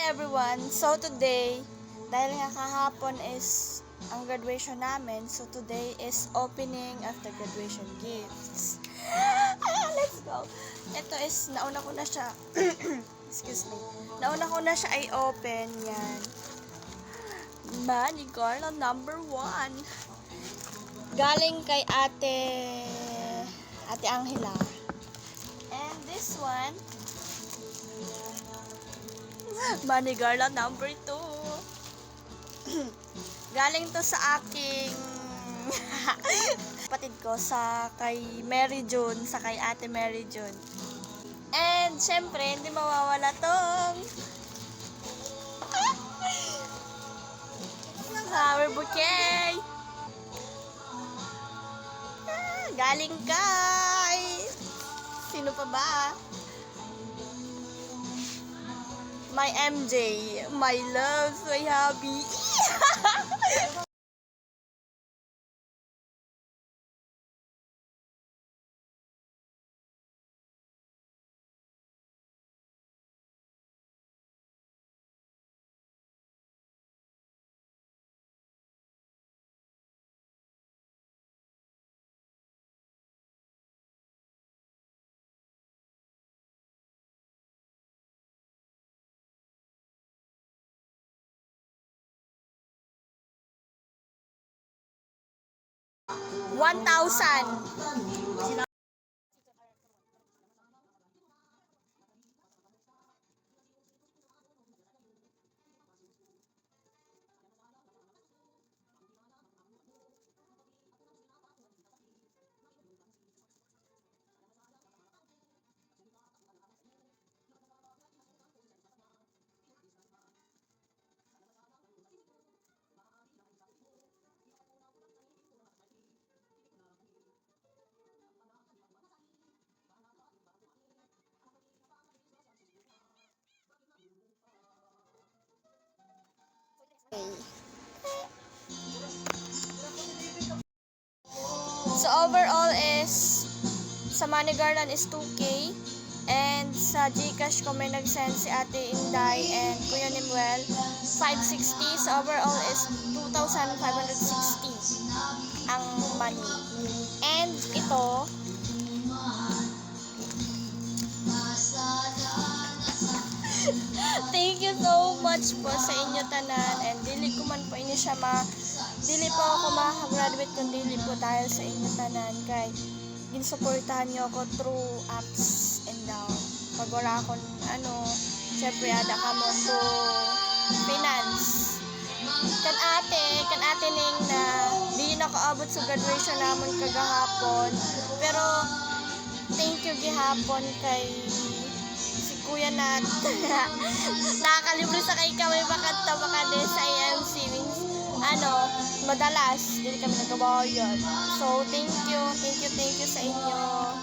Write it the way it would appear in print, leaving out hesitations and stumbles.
everyone! So today, dahil nga kahapon is ang graduation namin, so today is opening of the graduation gifts. Let's go! Ito is, nauna ko na siya, excuse me, nauna ko na siya ay open, yan. Manigarla number 1. Galing kay Ate Angela. And this one, Manigarla number 2. Galing to sa aking kapatid ko, sa kay Mary June, sa kay Ate Mary June. And syempre, hindi mawawala tong flower bouquet. Galing kay sino pa ba? My MJ, my love, my hubby. $1,000. So overall is sa Manigarla is 2K, and sa GCash ko may nag-send si Ate Inday and Kuya Nimuel 560. So overall is 2,560 ang money. And ito, thank you so much po sa inyo tanan, and dili ko man po inyo siya dili po ako makagraduate kung dili po dahil sa inyo tanan, kay ginsuportahan nyo ako through ups and down. Pag wala akong syempre ada ka mo to finance. Kan ate ning na di na ko abot sa graduation namon kagahapon, pero thank you gihapon kay Kuya Nat. Nakakalibre sa kay kami bakanta baka din sa AMC means madalas dili kami nagabayad. So thank you sa inyo.